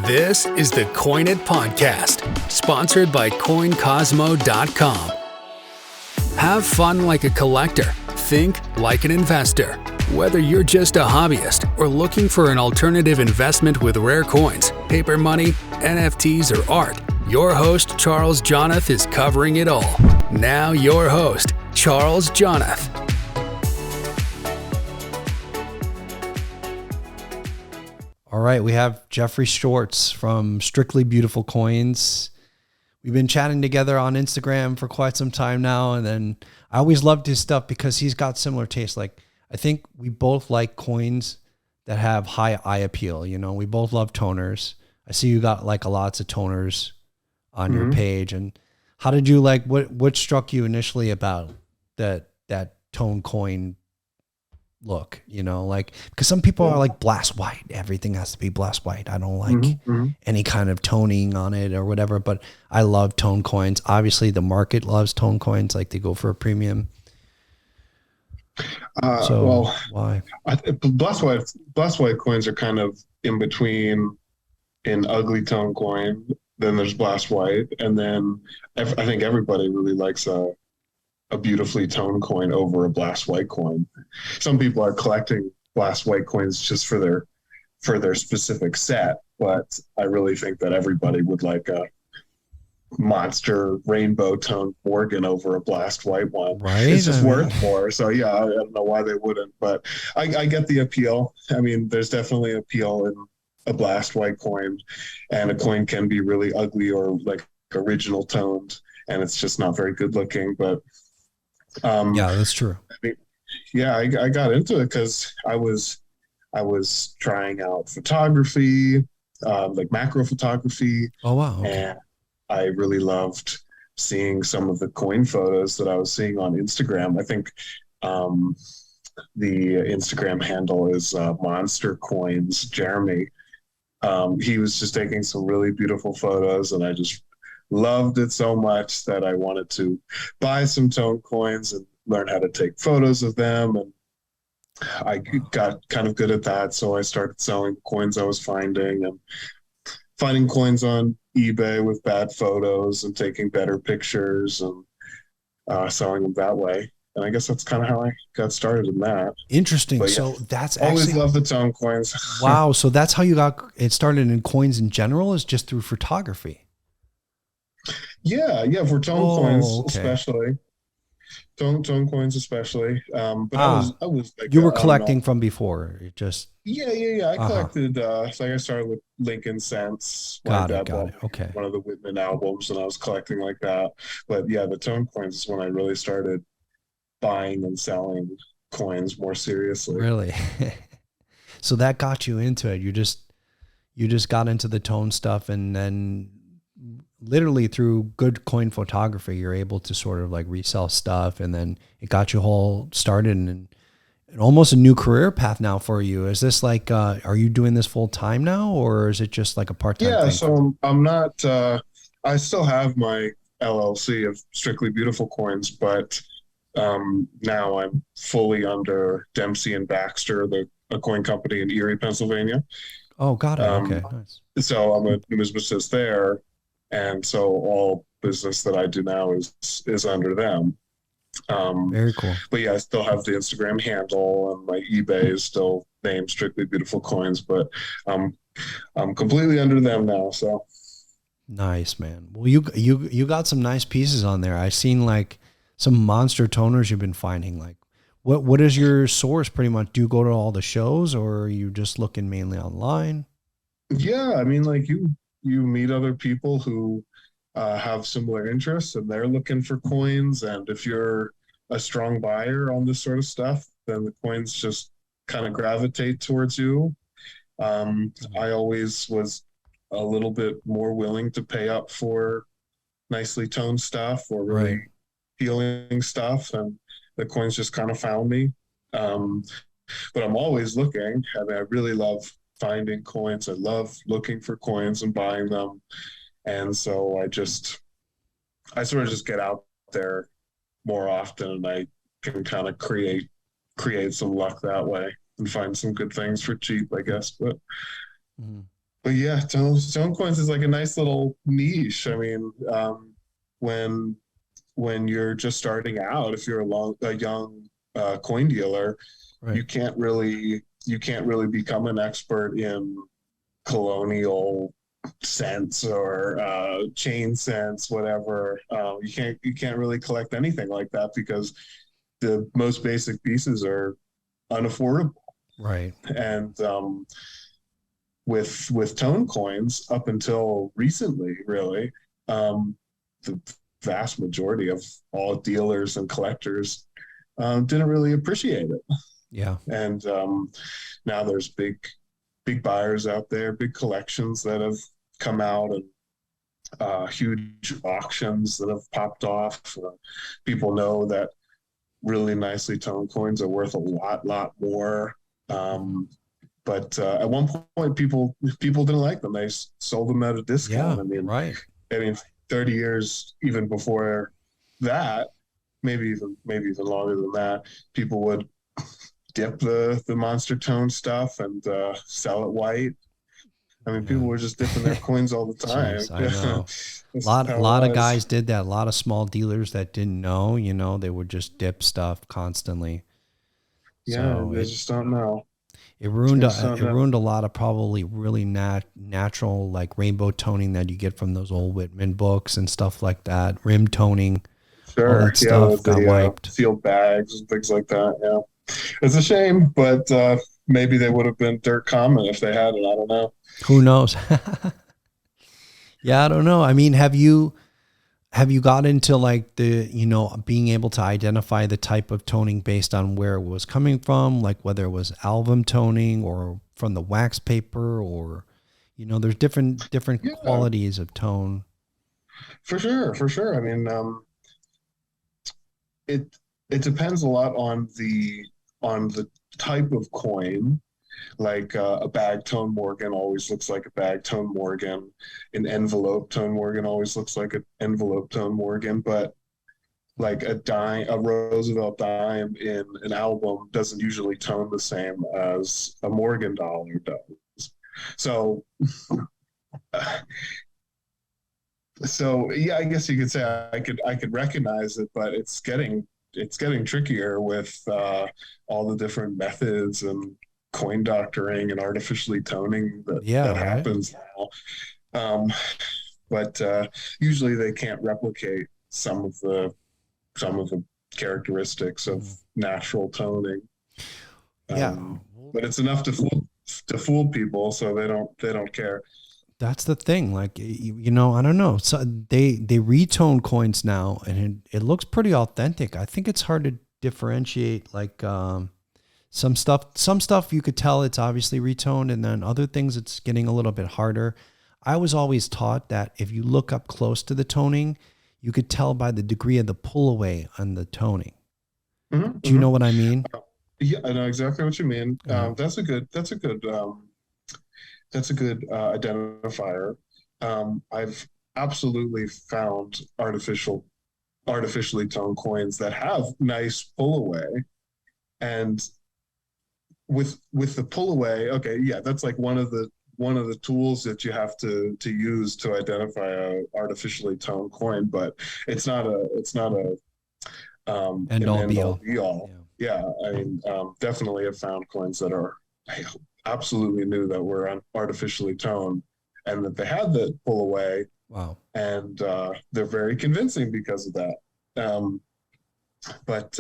This is the Coin It Podcast, sponsored by CoinCosmo.com. Have fun like a collector. Think like an investor. Whether you're just a hobbyist or looking for an alternative investment with rare coins, paper money, NFTs, or art, your host, Charles Jonath, is covering it all. Now your host, Charles Jonath. All right, we have Jeffrey Schwartz from Strictly Beautiful Coins. We've been chatting together on Instagram for quite some time now, and then I always loved his stuff because he's got similar tastes. Like, I think we both like coins that have high eye appeal. You know, we both love toners. I see you got like lots of toners on your page. And how did you like, what struck you initially about that tone coin look, you know, like, because some people are like blast white, everything has to be blast white. I don't like any kind of toning on it or whatever, but I love tone coins. Obviously the market loves tone coins, like they go for a premium. Why? Blast white coins are kind of in between an ugly tone coin, then there's blast white, and then I think everybody really likes a beautifully toned coin over a blast white coin. Some people are collecting blast white coins just for their specific set, but I really think that everybody would like a monster rainbow toned Morgan over a blast white one. Right? It's just worth more. So yeah, I don't know why they wouldn't, but I get the appeal. I mean, there's definitely appeal in a blast white coin, and a coin can be really ugly or like original toned, and it's just not very good looking. But yeah, that's true. I mean, yeah, I got into it because I was trying out photography, like macro photography. Oh wow! Okay. And I really loved seeing some of the coin photos that I was seeing on Instagram. I think the Instagram handle is Monster Coins Jeremy. He was just taking some really beautiful photos, and I just loved it so much that I wanted to buy some tone coins and learn how to take photos of them. And I got kind of good at that. So I started selling coins I was finding, and finding coins on eBay with bad photos and taking better pictures and selling them that way. And I guess that's kind of how I got started in that. Interesting. But so yeah, that's always actually, love the tone coins. wow. So that's how you got it started in coins in general, is just through photography. Yeah, for tone coins especially. Tone coins especially. But I was like, you were collecting from before. It just I collected. So I started with Lincoln Cents. Got it. Okay. One of the Whitman albums, and I was collecting like that. But yeah, the tone coins is when I really started buying and selling coins more seriously. Really? So that got you into it. You just got into the tone stuff, and then literally through good coin photography, you're able to sort of like resell stuff, and then it got you all started and almost a new career path now for you. Is this like, are you doing this full time now, or is it just like a part-time thing? So I'm not, I still have my LLC of Strictly Beautiful Coins, but now I'm fully under Dempsey and Baxter, a coin company in Erie, Pennsylvania. Oh, got it. Okay, nice. So I'm a numismatist there. And so all business that I do now is under them. Very cool. But yeah, I still have the Instagram handle, and my eBay is still named Strictly Beautiful Coins, but I'm completely under them now. So nice, man. Well, you got some nice pieces on there. I've seen like some monster toners you've been finding. Like, what is your source pretty much? Do you go to all the shows, or are you just looking mainly online? Yeah, I mean, like you meet other people who have similar interests, and they're looking for coins. And if you're a strong buyer on this sort of stuff, then the coins just kind of gravitate towards you. I always was a little bit more willing to pay up for nicely toned stuff or really appealing stuff, and the coins just kind of found me. But I'm always looking. I mean, I really love finding coins. I love looking for coins and buying them. And so I sort of just get out there more often, and I can kind of create some luck that way and find some good things for cheap, I guess. But but yeah, tone coins is like a nice little niche. I mean, when you're just starting out, if you're a young coin dealer, Right. you can't really become an expert in colonial cents or chain cents, whatever. You can't really collect anything like that because the most basic pieces are unaffordable. Right. And with tone coins, up until recently, really, the vast majority of all dealers and collectors didn't really appreciate it. Yeah. And now there's big buyers out there, big collections that have come out, and huge auctions that have popped off. People know that really nicely toned coins are worth a lot more. But at one point, people didn't like them. They sold them at a discount. Yeah. Right. I mean, 30 years even before that, maybe even longer than that, people would dip the monster tone stuff and sell it white. I mean, people Yeah. were just dipping their coins all the time. Jeez, I know. That's Lot how it of was. guys did that. A lot of small dealers that didn't know, they would just dip stuff constantly. Yeah, So they just don't know. They just don't it know. ruined a lot of probably really natural like rainbow toning that you get from those old Whitman books and stuff like that. Rim toning, all Sure. that Yeah, stuff got the wiped. sealed bags and things like that. Yeah, it's a shame, but maybe they would have been dirt common if they had it. I don't know. Who knows? Yeah, I don't know. I mean, have you got into like being able to identify the type of toning based on where it was coming from, like whether it was album toning or from the wax paper, or there's different Yeah, qualities of tone. for sure, for sure. I mean, it it depends a lot on the type of coin. Like a bag tone Morgan always looks like a bag tone Morgan. An envelope tone Morgan always looks like an envelope tone Morgan. But like a Roosevelt dime in an album doesn't usually tone the same as a Morgan dollar does. So, so yeah, I guess you could say I could recognize it, but it's getting trickier with all the different methods and coin doctoring and artificially toning Yeah, that right. happens now. Um, but usually they can't replicate some of the characteristics of Mhm. natural toning. Yeah. But it's enough to fool people, so they don't care. That's the thing. Like, I don't know. So they retone coins now, and it looks pretty authentic. I think it's hard to differentiate. Like, some stuff you could tell it's obviously retoned, and then other things it's getting a little bit harder. I was always taught that if you look up close to the toning, you could tell by the degree of the pull away on the toning. Mm-hmm, Do you know mm-hmm. what I mean? Yeah, I know exactly what you mean. Yeah. That's a good identifier. I've absolutely found artificially toned coins that have nice pull away, and with the pull away, okay, yeah, that's like one of the tools that you have to use to identify a artificially toned coin, but it's not a End an all end be all all. be all. Yeah. Yeah, I mean, definitely have found coins that are I absolutely knew that were artificially toned and that they had the pull away, Wow. and they're very convincing because of that. Um, but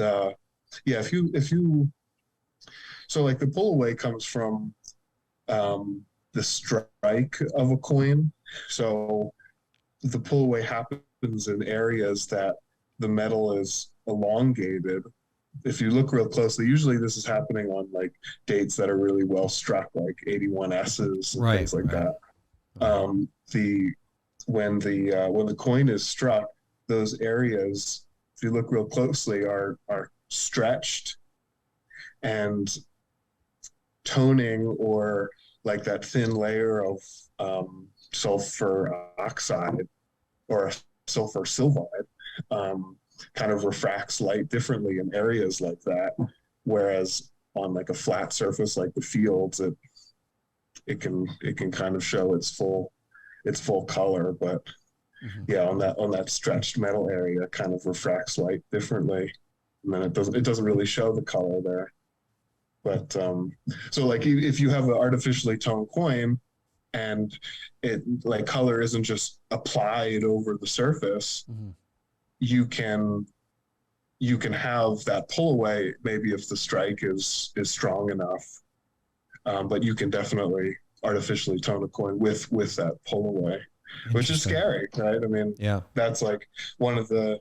yeah, if you so like the pull away comes from the strike of a coin. So the pull away happens in areas that the metal is elongated. If you look real closely, usually this is happening on like dates that are really well struck, like 81 S's and Right. things like Right. that. Right. The when the coin is struck, those areas, if you look real closely, are stretched, and toning or like that thin layer of sulfur oxide or sulfur silvide kind of refracts light differently in areas like that. Whereas on like a flat surface like the fields, it can kind of show its full color. But yeah, on that stretched metal area, it kind of refracts light differently, and then it doesn't really show the color there. But so like if you have an artificially toned coin and it like color isn't just applied over the surface, you can have that pull away maybe if the strike is strong enough. But you can definitely artificially tone a coin with that pull away, which is scary, right? I mean, Yeah. that's like one of the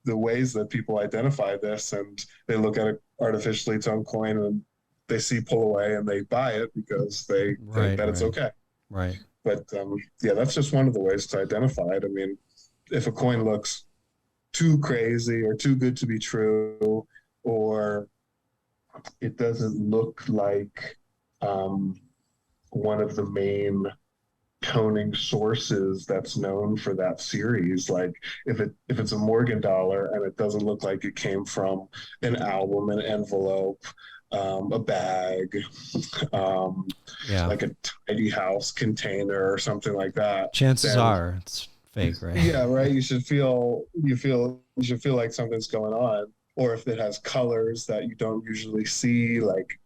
ways that people identify this, and they look at an artificially toned coin and they see pull away and they buy it because they think that it's okay. Right. But yeah, that's just one of the ways to identify it. I mean, if a coin looks too crazy or too good to be true, or it doesn't look like one of the main toning sources that's known for that series. Like if it's a Morgan dollar and it doesn't look like it came from an album, an envelope, a bag, like a tidy house container or something like that. Chances are it's fake, right? Yeah, right. You should feel like something's going on. Or if it has colors that you don't usually see, like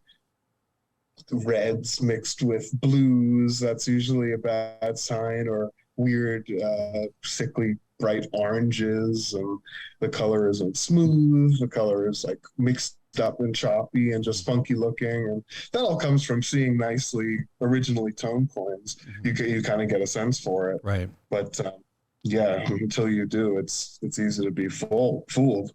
reds mixed with blues, that's usually a bad sign. Or weird, sickly bright oranges, and the color isn't smooth. The color is like mixed up and choppy and just funky looking, and that all comes from seeing nicely originally toned coins. You kind of get a sense for it, right? But yeah, until you do, it's easy to be fooled.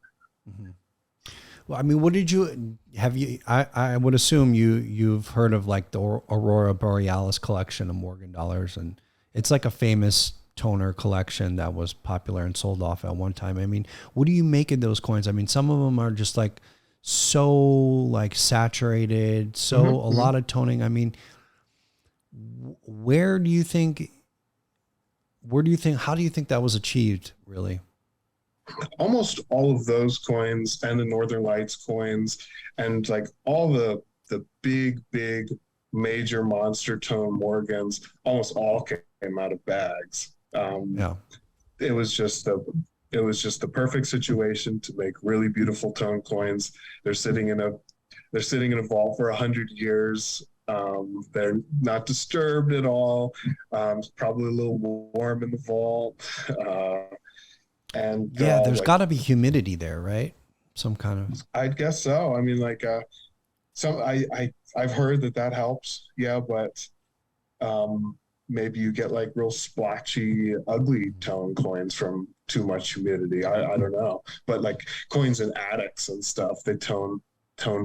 Well, I mean, what did you have? I would assume you've heard of like the Aurora Borealis collection of Morgan dollars, and it's like a famous toner collection that was popular and sold off at one time. I mean, what do you make of those coins? I mean, some of them are just like so like saturated, so a lot of toning. I mean, how do you think that was achieved, really? Almost all of those coins and the Northern Lights coins and like all the big major monster tone Morgans almost all came out of bags. It was just the perfect situation to make really beautiful tone coins. They're sitting in a vault for 100 years. They're not disturbed at all. It's probably a little warm in the vault. And yeah, there's got to be humidity there, right? Some kind of. I'd guess so. I mean, like I've heard that helps. Yeah, but maybe you get like real splotchy, ugly tone coins from too much humidity. I don't know. But like coins in attics and stuff, they tone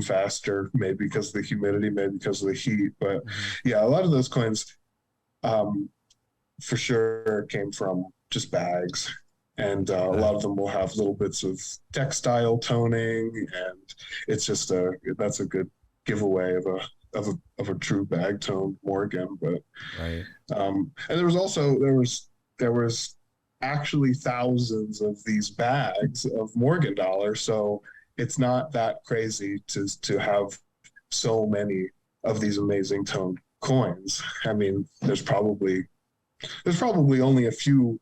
faster, maybe because of the humidity, maybe because of the heat. But yeah, a lot of those coins, for sure, came from just bags. And a lot of them will have little bits of textile toning, and it's just that's a good giveaway of a true bag toned Morgan. But and there was actually thousands of these bags of Morgan dollars, so it's not that crazy to have so many of these amazing toned coins. I mean, there's probably only a few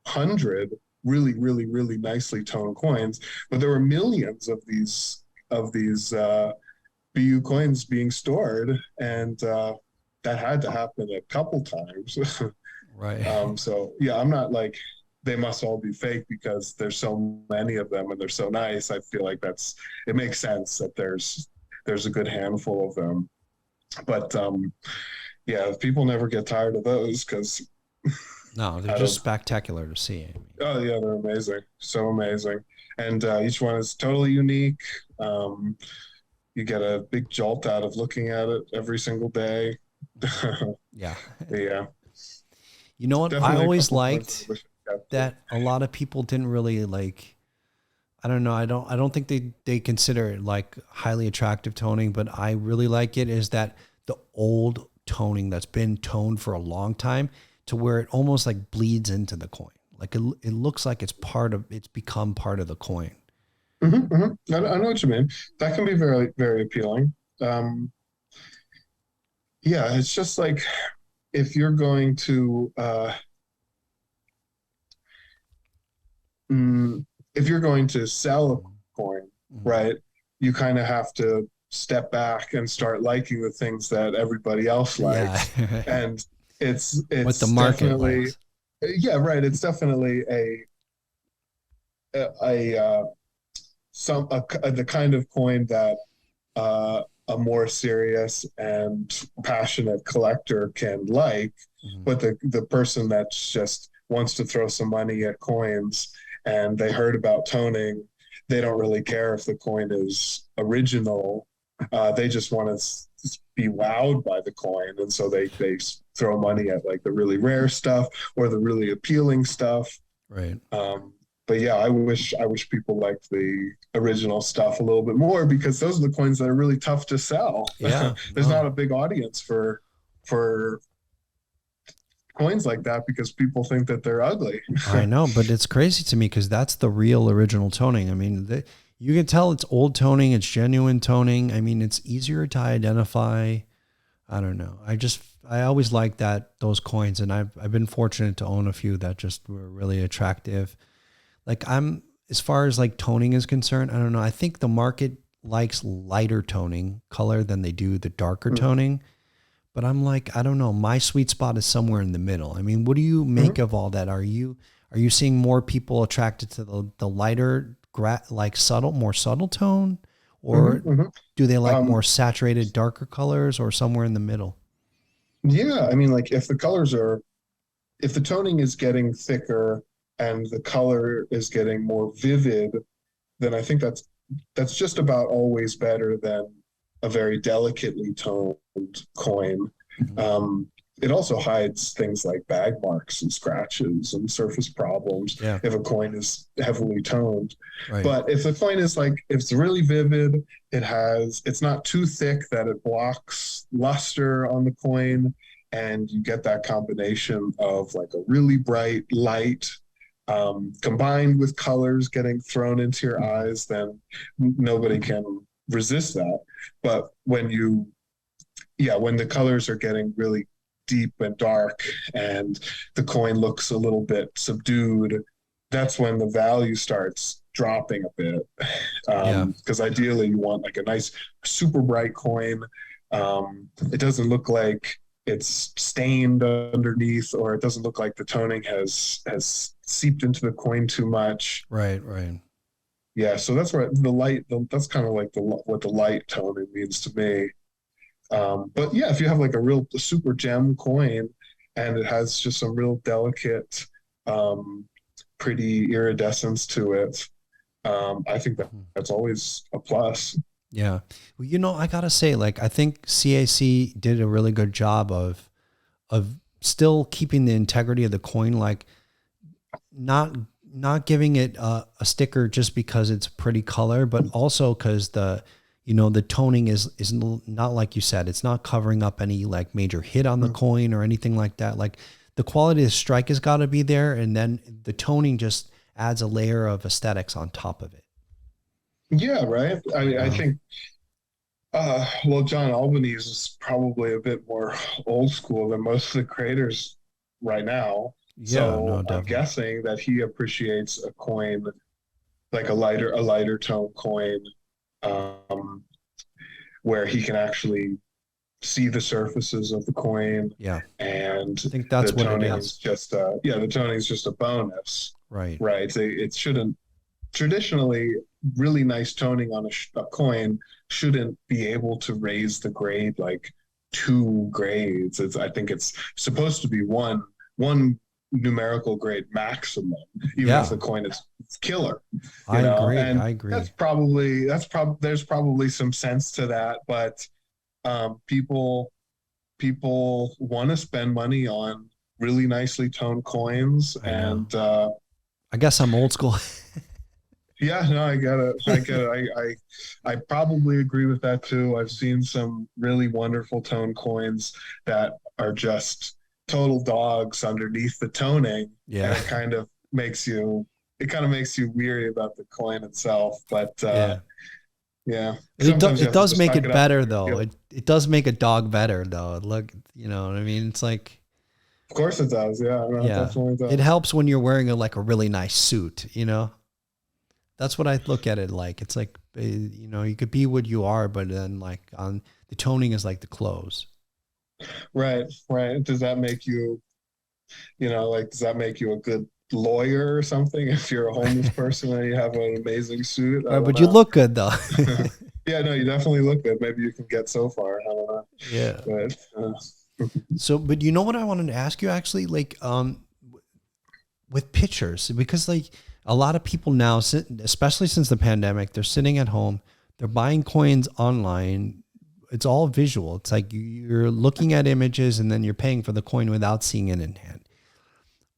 hundred really nicely toned coins, but there were millions of these BU coins being stored, and that had to happen a couple times. So yeah, I'm not like they must all be fake because there's so many of them and they're so nice. I feel like it makes sense that there's a good handful of them. But yeah, people never get tired of those because no, they're just spectacular to see. I mean. Oh yeah, they're amazing, so amazing, and each one is totally unique. You get a big jolt out of looking at it every single day. Yeah. You know what? Definitely I always liked that a lot of people didn't really like. I don't know. I don't think they consider it like highly attractive toning, but I really like it. Is that the old toning that's been toned for a long time, to where it almost like bleeds into the coin. Like it looks like it's become part of the coin. I know what you mean. That can be very, very appealing. Yeah, it's just like if you're going to if you're going to sell a coin, Mhm. right, you kind of have to step back and start liking the things that everybody else Yeah. likes. And What the it's market definitely, likes. yeah, right. It's definitely a the kind of coin that a more serious and passionate collector can like, Mhm. but the person that just wants to throw some money at coins and they heard about toning, they don't really care if the coin is original. They just want to be wowed by the coin, and so they throw money at like the really rare stuff or the really appealing stuff. Right. Um, but yeah, I wish people liked the original stuff a little bit more because those are the coins that are really tough to sell. Yeah. There's not No, a big audience for coins like that because people think that they're ugly. I know, but it's crazy to me because that's the real original toning. I mean, you can tell it's old toning, it's genuine toning. I mean, it's easier to identify. I don't know. I always like those coins, and I've been fortunate to own a few that just were really attractive. Like as far as like toning is concerned, I don't know. I think the market likes lighter toning color than they do the darker toning. But I'm like, I don't know. My sweet spot is somewhere in the middle. I mean, what do you make Mm-hmm. of all that? Are you seeing more people attracted to the lighter, like more subtle tone, or Mm-hmm. Mm-hmm. do they like more Um, saturated, darker colors, or somewhere in the middle? yeah, I mean, like if the toning is getting thicker and the color is getting more vivid, then I think that's just about always better than a very delicately toned coin. Mhm. Um, it also hides things like bag marks and scratches and surface problems Yeah, if a coin is heavily toned. right. But if the coin is like, if it's really vivid, it's not too thick that it blocks luster on the coin. And you get that combination of like a really bright light combined with colors getting thrown into your eyes, then nobody can resist that. But when the colors are getting really deep and dark and the coin looks a little bit subdued, that's when the value starts dropping a bit. Yeah, Because ideally, you want like a nice, super bright coin. It doesn't look like it's stained underneath, or it doesn't look like the toning has seeped into the coin too much. right, right. Yeah, so that's where that's kind of like what the light toning means to me. But yeah, if you have like a real super gem coin and it has just some real delicate, um, pretty iridescence to it, I think Mhm. that's always a plus. Yeah. Well, I gotta say, like, I think CAC did a really good job of still keeping the integrity of the coin, like not not giving it a sticker just because it's a pretty color, but also because the toning is not like you said, it's not covering up any like major hit on the coin or anything like that. Like the quality of the strike has got to be there, and then the toning just adds a layer of aesthetics on top of it. Yeah, right. I Uh, think well, John Albanese is probably a bit more old school than most of the creators right now. yeah, no, So I'm definitely. guessing that he appreciates a coin like a lighter tone coin, um, where he can actually see the surfaces of the coin, Yeah, and I think the that's what it toning is. is just the toning is just a bonus, Right. right? It shouldn't traditionally really nice toning on a coin shouldn't be able to raise the grade like 2 grades. I think it's supposed to be one numerical grade maximum, even if Yeah, the coin is killer, I agree. and I agree. there's probably some sense to that, but people want to spend money on really nicely toned coins, I know. and I guess I'm old school. yeah, no, I get it. I get it. I probably agree with that too. I've seen some really wonderful tone coins that are just total dogs underneath the toning, and Yeah. it kind of makes you weary about the coin itself. But Yeah. Yeah. It Sometimes you have to does just make suck it it up. better though. Feel. It does make a dog better though. Look, you know what I mean? It's like, Of course it does. Yeah, no, it yeah, definitely it does. helps when you're wearing like a really nice suit, you know? That's what I look at it like. It's like, you know, you could be what you are, but then like on the toning is like the clothes. Right, right. Does that make you, like, does that make you a good lawyer or something if you're a homeless person and you have an amazing suit? I Right, don't but you know. look good though. Yeah, no, you definitely look good. Maybe you can get so far. I don't know. Yeah. But So, but you know what I wanted to ask you actually, like, with pictures, because like a lot of people now, especially since the pandemic, they're sitting at home, they're buying coins online. It's all visual. It's like you're looking at images and then you're paying for the coin without seeing it in hand.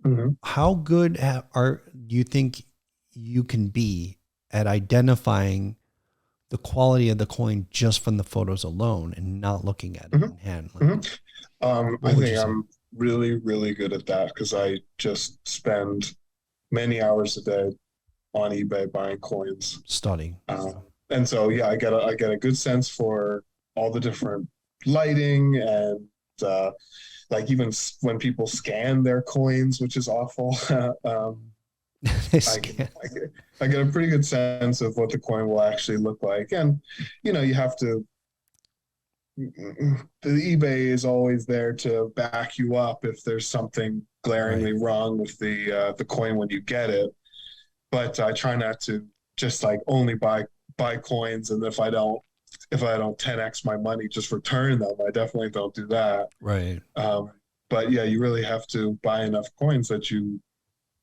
mhm. How good do you think you can be at identifying the quality of the coin just from the photos alone and not looking at it Mhm. in hand? Like, Mhm. I what would you think say? I'm really, really good at that because I just spend many hours a day on eBay buying coins. Studying. And so, yeah, I get a good sense for all the different lighting and uh, like even when people scan their coins, which is awful. They I can scan. I get a pretty good sense of what the coin will actually look like, and you have to. The eBay is always there to back you up if there's something Right. glaringly wrong with the coin when you get it. But I try not to just like only buy coins, and if I don't 10x my money, just return them. I definitely don't do that. Right. Um, but yeah, you really have to buy enough coins that you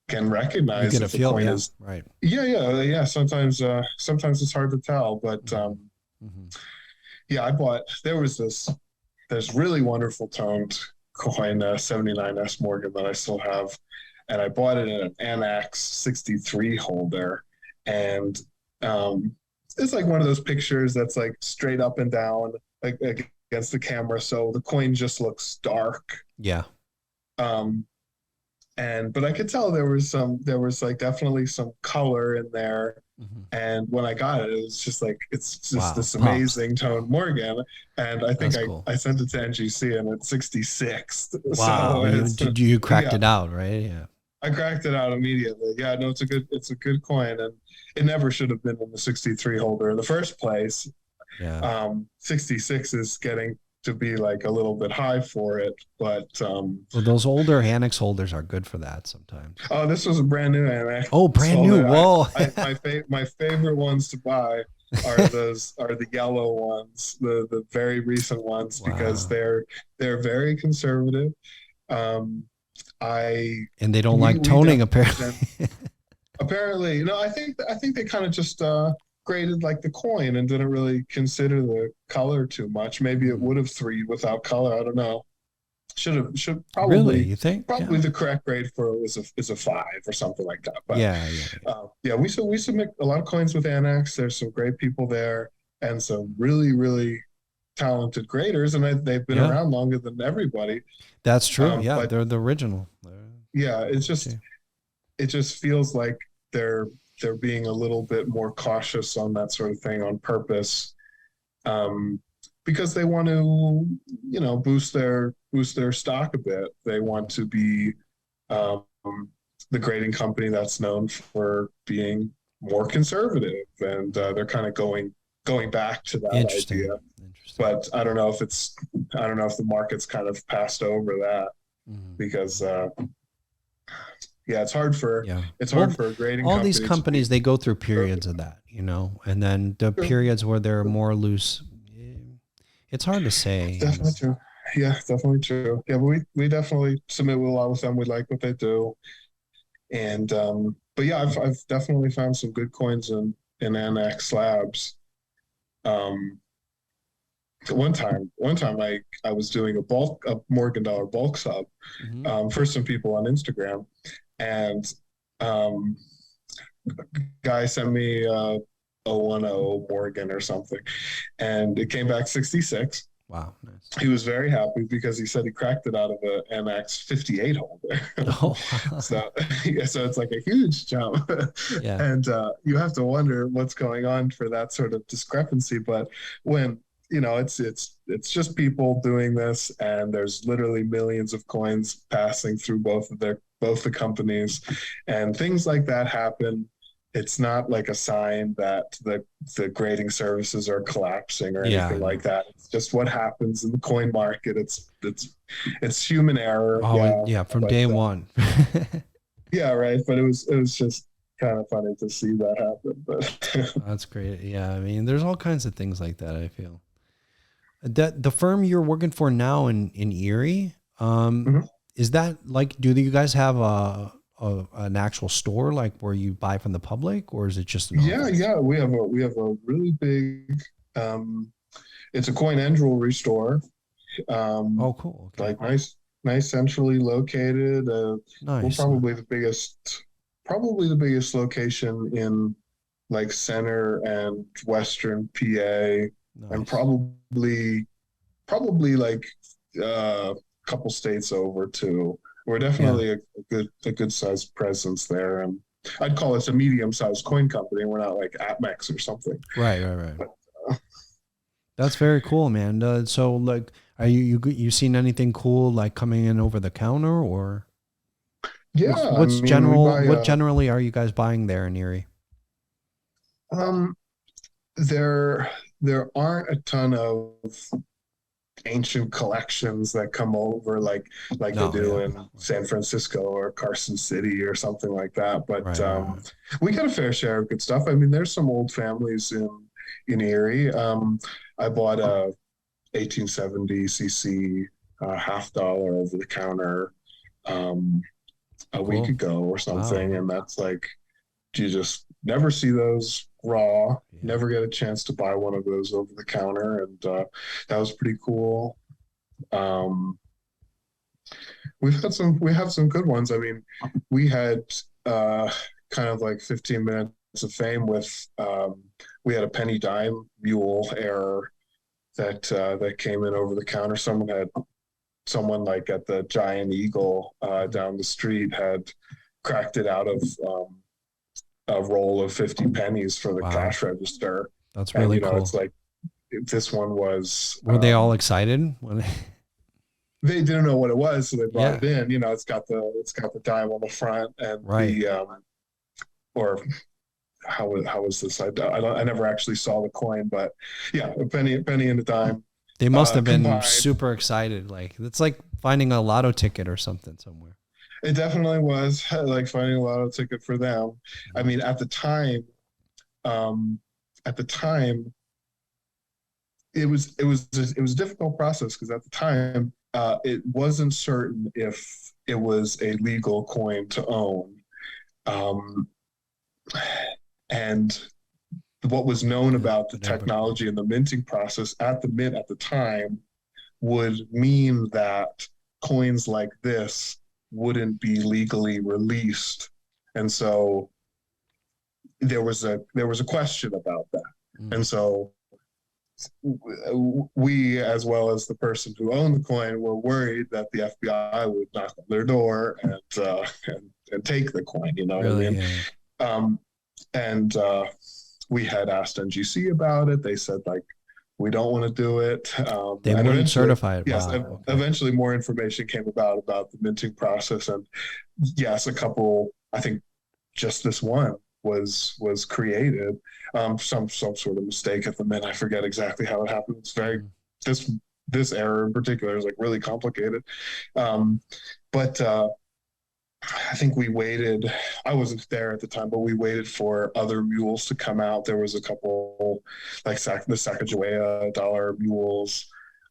can You recognize get a if the feel. coin Yeah. is. Right. Yeah, yeah, yeah. Sometimes it's hard to tell, but Mm-hmm. Mm-hmm. yeah, there was this really wonderful toned coin, 79S Morgan, that I still have, and I bought it in an Anax 63 holder, and um, it's like one of those pictures that's like straight up and down, like against the camera, so the coin just looks dark. Yeah. Um, and but I could tell there was like definitely some color in there. Mm-hmm. And when I got it, it was just like it's just Wow. this Pops. amazing tone Morgan. And I think That's I, cool. I sent it to NGC and it's 66. Wow. So it's You cracked yeah, it out, right? Yeah. I cracked it out immediately. Yeah, no, it's a good coin, and it never should have been in the 63 holder in the first place. Yeah. 66 is getting to be like a little bit high for it, but Well, those older Annex holders are good for that sometimes. oh, this was a brand new Amex Oh, brand new. holder. Whoa. My favorite ones to buy are the yellow ones, the very recent ones, because Wow. they're very conservative. Um, I And they don't we like we toning definitely sent apparently. apparently no. I think they kind of just graded like the coin and didn't really consider the color too much. Maybe it Hmm. would have threed without color. I don't know. Should Really? probably You think? probably Yeah. the correct grade for it is a 5 or something like that. But Yeah. Yeah. Yeah. yeah, we submit a lot of coins with Annex. There's some great people there and some really really talented graders, and they've been Yeah. around longer than everybody. That's true. Yeah. But They're the original. yeah, Okay. it just feels like they're being a little bit more cautious on that sort of thing on purpose, um, because they want to boost their stock a bit. They want to be um, the grading company that's known for being more conservative, and they're kind of going back to that Interesting. idea. Interesting. But I don't know if the market's kind of passed over that Mhm. because yeah, it's hard for Yeah. it's Well, hard for a grading all these company to be companies, they go through periods conservative. of that, you know, and then the periods where they're more loose. It's hard to say, you know. Definitely true. Yeah, definitely true. Yeah, but we definitely submit a lot with them. We like what they do, and but yeah, I've definitely found some good coins in Annex slabs. Um, one time I was doing a Morgan Dollar bulk sub Mhm. for some people on Instagram, and um, guy sent me a 10 Morgan or something, and it came back 66. Wow. Nice. He was very happy because he said he cracked it out of a MX 58 holder. Oh, So, yeah, so it's like a huge jump. yeah. And you have to wonder what's going on for that sort of discrepancy. But when it's just people doing this, and there's literally millions of coins passing through both the companies, and things like that happen. It's not like a sign that the grading services are collapsing or Yeah. anything like that. It's just what happens in the coin market. It's human error. Oh, yeah. From But day one. yeah, right. But it was just kind of funny to see that happen. But That's great. Yeah. I mean, there's all kinds of things like that, I feel. The firm you're working for now in Erie, Mhm. is that like, do you guys have an actual store like where you buy from the public, or is it just an office? Yeah, we have a really big it's a coin and jewelry store. Oh, Um cool. Okay. like nice centrally located. We're Nice. probably the biggest location in like center and western PA, and Nice. probably like a couple states over too. We're Yeah. definitely a good sized presence there, and I'd call us a medium sized coin company. We're not like APMEX or something. Right. Right. Right. But That's very cool, man. So like, are you seen anything cool like coming in over the counter, or yeah, I what's mean, we buy what generally are you guys buying there in Erie? um there aren't a ton of ancient collections that come over like they No. do Yeah. in San Francisco or Carson City or something like that. But Right. Right. Right. we get a fair share of good stuff. I mean, there's some old families in Erie. I bought a 1870 cc half dollar over the counter a week Cool. ago or something, Wow. and that's like you just never see those raw. Yeah. Never get a chance to buy one of those over the counter, and that was pretty cool. Um, we have some good ones. I mean, we had uh, kind of like 15 minutes of fame with we had a penny dime mule error that came in over the counter. Someone like at the Giant Eagle down the street had cracked it out of a roll of 50 pennies for the Wow. cash register. That's And really cool. it's like this one was Were they all excited when they didn't know what it was, so they brought Yeah. it in. It's got the dime on the front, and Right. or how was this? I never actually saw the coin, but yeah, a penny and a dime. They must have been Combined. super excited. Like it's like finding a lotto ticket or something somewhere. It definitely was like finding a lotto ticket for them. I mean, at the time, it was a difficult process because at the time, it wasn't certain if it was a legal coin to own, um, and what was known about the technology and the minting process at the mint at the time would mean that coins like this wouldn't be legally released, and so there was a question about that. And so we, as well as the person who owned the coin, were worried that the FBI would knock on their door and take the coin. You know Really? what I mean? Yeah. And we had asked NGC about it. They said like, we don't want to do it. They wouldn't certify it. Yes. Wow. Okay. Eventually, more information came about the minting process, and yes, a couple. I think just this one was created. Some sort of mistake at the mint. I forget exactly how it happened. It's very this error in particular is like really complicated. But I think we waited. I wasn't there at the time, but we waited for other mules to come out. There was a couple, like the Sacagawea dollar mules,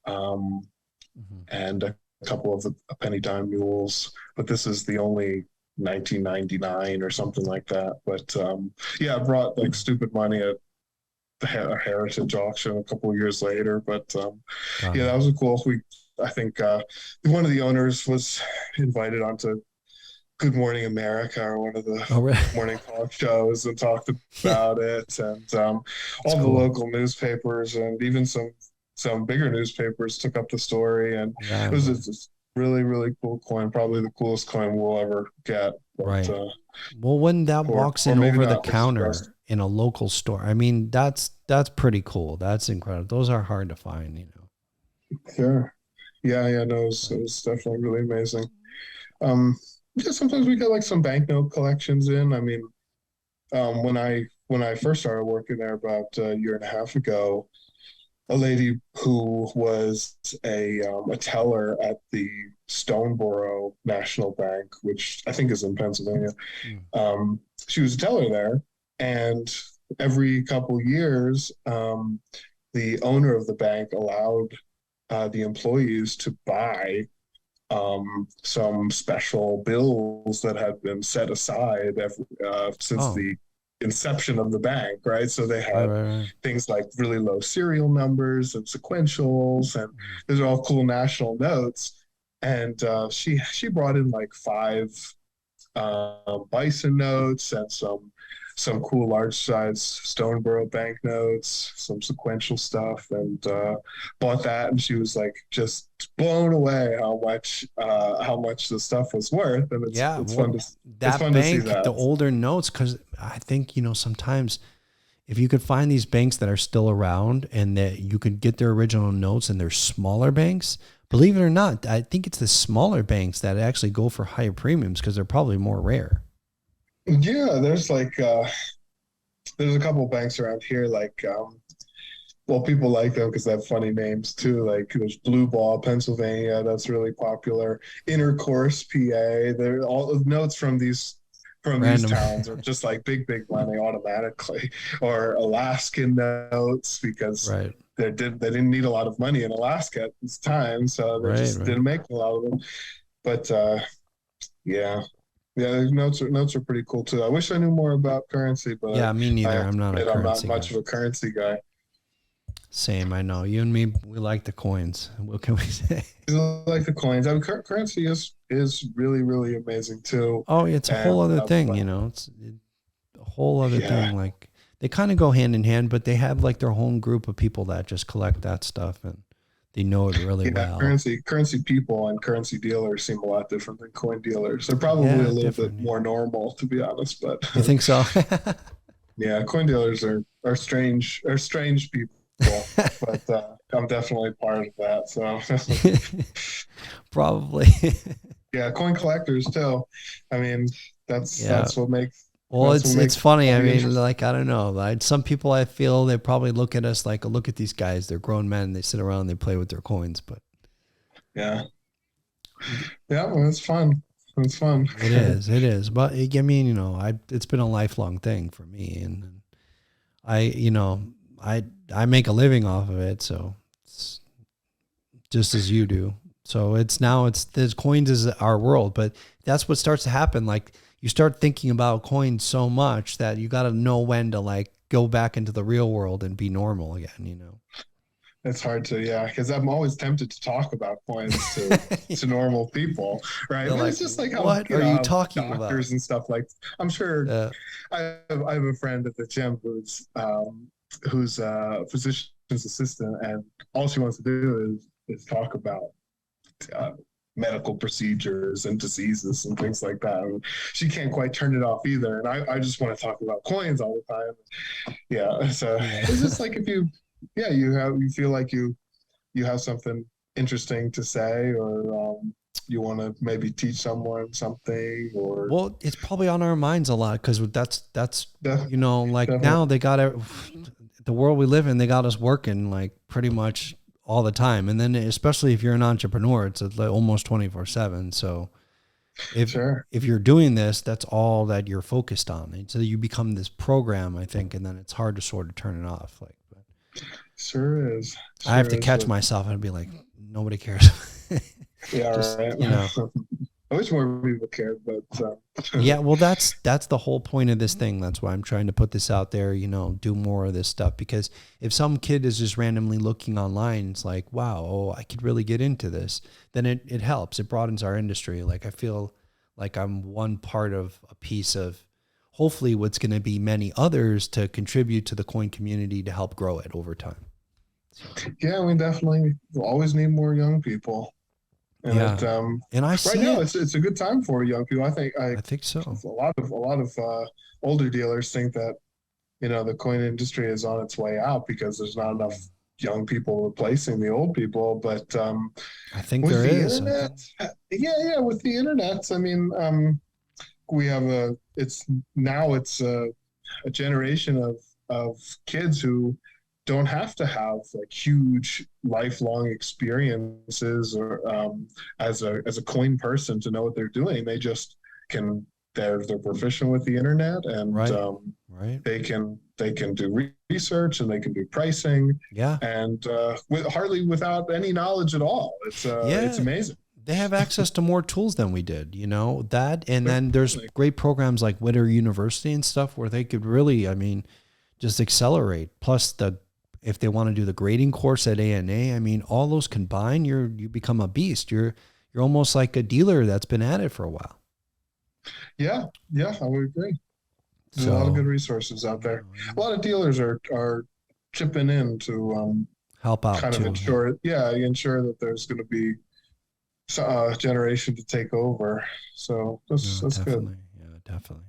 and a couple of the penny dime mules. But this is the only 1999 or something like that. But yeah, I brought like stupid money at the heritage auction a couple of years later. But yeah, that was a cool. I think one of the owners was invited onto Good Morning America or one of the morning talk shows and talked about it, and all the local newspapers and even some some bigger newspapers took up the story, and Yeah, it was just this really, really cool coin, probably the coolest coin we'll ever get. But right. Well, when that walks or in maybe over the not. We're just blessed. counter in a local store, I mean, that's pretty cool. That's incredible. Those are hard to find, you know. Sure. Yeah, no, it was definitely really amazing. Um, yeah, sometimes we get like some banknote collections in. I mean, when I first started working there about a year and a half ago, a lady who was a teller at the Stoneboro National Bank, which I think is in Pennsylvania. Mm. She was a teller there, and every couple years, the owner of the bank allowed the employees to buy some special bills that had been set aside since Oh, the inception of the bank, right? So they right, had right, right. things like really low serial numbers and sequentials, and Mm. those are all cool national notes. And she brought in like five bison notes and some cool large size Stoneboro banknotes, some sequential stuff, and bought that. And she was like just blown away how much the stuff was worth. And Yeah, it's well, fun to it's that fun to see bank, the that. older notes, because I think, you know, sometimes if you could find these banks that are still around and that you could get their original notes and they're smaller banks, believe it or not, I think it's the smaller banks that actually go for higher premiums because they're probably more rare. Yeah, there's a couple banks around here well, people like them because they have funny names too. Like there's Blue Ball, Pennsylvania, that's really popular. Intercourse, PA. They're all notes from these Random. towns are just like big money automatically. Or Alaskan notes because Right. they didn't need a lot of money in Alaska at this time, so they Right. just Right. didn't make a lot of them. But yeah. Yeah, notes are pretty cool too. I wish I knew more about currency, but Yeah, me I neither. have I'm to not a admit I'm not currency much guy. of a currency guy. Same. I know. You and me, we like the coins. What can we say? I like the coins. I mean, currency is really really amazing too, Oh, it's a and whole other thing, you know, a whole other yeah, thing. Like they kind of go hand in hand, but they have like their own group of people that just collect that stuff and they know it really yeah, well. currency people and currency dealers seem a lot different than coin dealers. They're probably a Yeah, little bit different. more normal, to be honest. But You think so? yeah, coin dealers are strange people. But I'm definitely part of that. So Probably. yeah, coin collectors too. I mean, Yeah. Well, that's what it's makes funny. I hobby mean, interesting. like I don't know. Like some people, I feel they probably look at us like, look at these guys. They're grown men. They sit around. They play with their coins. But Yeah, yeah, well, it's fun. It's fun. it is. It is. But I mean, you know, it's been a lifelong thing for me, and I, you know, I make a living off of it. So it's just as you do. So it's there's coins is our world, but that's what starts to happen. Like you start thinking about coins so much that you got to know when to like go back into the real world and be normal again, you know? It's hard to, yeah, because I'm always tempted to talk about coins to normal people, right? They're But like, it's just like how what are you how talking about? doctors and stuff like. I'm sure Uh, I have a friend at the gym who's a physician's assistant, and all she wants to do is talk about uh, medical procedures and diseases and things like that. And she can't quite turn it off either. And I just want to talk about coins all the time. Yeah. So yeah. it's just like if yeah, you feel like you have something interesting to say, or you want to maybe teach someone something, or Well, it's probably on our minds a lot because that's def- you know, like now definitely. they got it. The world we live in, they got us working like pretty much all the time, and then especially if you're an entrepreneur, it's like almost 24/7. So if Sure. if you're doing this, that's all that you're focused on, and so you become this program, I think, and then it's hard to sort of turn it off. Like, but Sure is. I have Sure to is. catch myself and be like, nobody cares. Yeah, Just right. you know. I wish more people cared, but Yeah, well, that's the whole point of this thing. That's why I'm trying to put this out there. You know, do more of this stuff because if some kid is just randomly looking online, it's like, wow, oh, I could really get into this. Then it helps. It broadens our industry. Like I feel like I'm one part of a piece of hopefully what's going to be many others to contribute to the coin community to help grow it over time. Yeah, we definitely always need more young people. And Yeah. And I right see now it. it's a good time for young people. I think I think so. a lot of older dealers think that the coin industry is on its way out because there's not enough young people replacing the old people. But I think with there the is. internet, yeah, with the internet, I mean, we have a generation of kids who don't have to have like huge lifelong experiences or as a coin person to know what they're doing. They just can they're proficient with the internet, and Right. Right. they can do research, and they can do pricing, Yeah. and hardly without any knowledge at all. It's Yeah. amazing. They have access to more tools than we did, that. And then there's great programs like Witter University and stuff where they could really, I mean, just accelerate. Plus if they want to do the grading course at ANA, I mean, all those combined, you become a beast. You're almost like a dealer that's been at it for a while. Yeah, I would agree. There's a lot of good resources out there. A lot of dealers are chipping in to help out kind of too. ensure that there's going to be a generation to take over. So that's good. Yeah, definitely.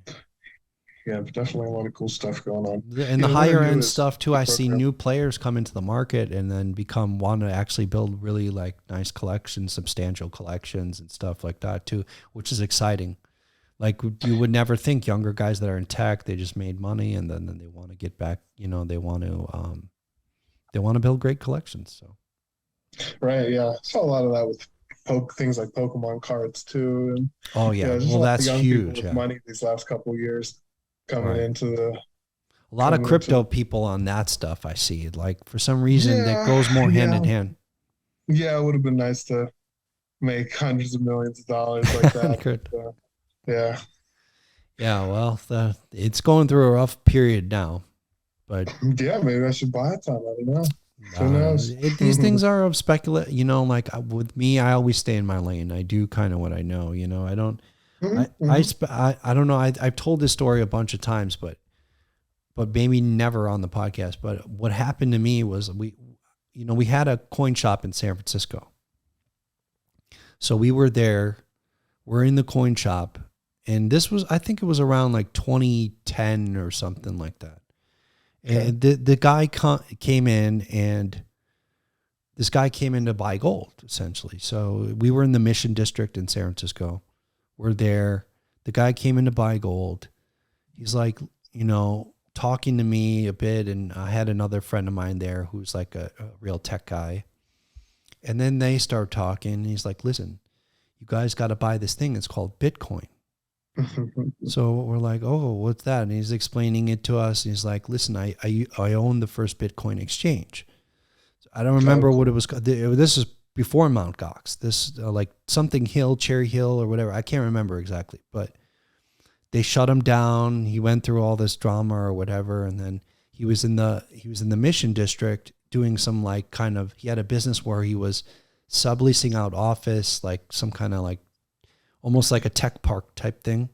Yeah, definitely a lot of cool stuff going on. And the higher end stuff too, I see new players come into the market and then want to actually build really like nice collections, substantial collections and stuff like that too, which is exciting. Like you would never think younger guys that are in tech, they just made money and then they want to get back, they want to build great collections. So. Right. Yeah. I saw a lot of that with things like Pokemon cards too. And oh yeah. Well, that's huge. With money these last couple of years coming into a lot of crypto people on that stuff. I see like for some reason that goes more hand in hand. Yeah. It would have been nice to make hundreds of millions of dollars like that. Yeah. Yeah. Well, it's going through a rough period now, but yeah, maybe I should buy it, Tom. I don't know. Who knows? These things are of like with me, I always stay in my lane. I do kind of what I know, I don't, I don't know. I've told this story a bunch of times, but maybe never on the podcast. But what happened to me was we had a coin shop in San Francisco. So we were there, we're in the coin shop. And I think it was around like 2010 or something like that. Okay. And the guy came in, and this guy came in to buy gold, essentially. So we were in the Mission District in San Francisco. We're there. The guy came in to buy gold. He's like, talking to me a bit. And I had another friend of mine there who's like a real tech guy. And then they start talking. And he's like, listen, you guys got to buy this thing. It's called Bitcoin. So we're like, oh, what's that? And he's explaining it to us. And he's like, listen, I own the first Bitcoin exchange. So I don't remember what it was called. This is before Mt. Gox. This like something Hill, Cherry Hill or whatever. I can't remember exactly, but they shut him down. He went through all this drama or whatever. And then he was in the Mission District doing some like kind of, he had a business where he was subleasing out office, like some kind of like, almost like a tech park type thing.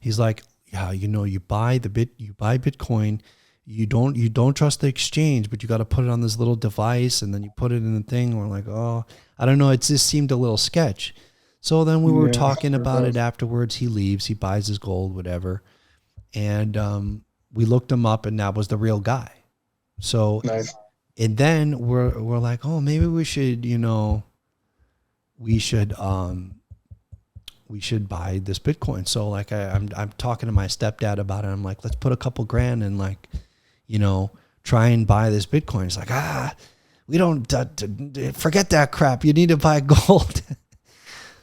He's like, yeah, you buy Bitcoin, you don't trust the exchange, but you got to put it on this little device and then you put it in the thing. We're like, oh, I don't know. It just seemed a little sketch. So then we were talking about it afterwards. He leaves, he buys his gold, whatever. And we looked him up, and that was the real guy. So, nice. And then we're like, oh, maybe we should buy this Bitcoin. So like I'm talking to my stepdad about it. I'm like, let's put a couple grand and like, try and buy this Bitcoin. He's like, we don't forget that crap. You need to buy gold.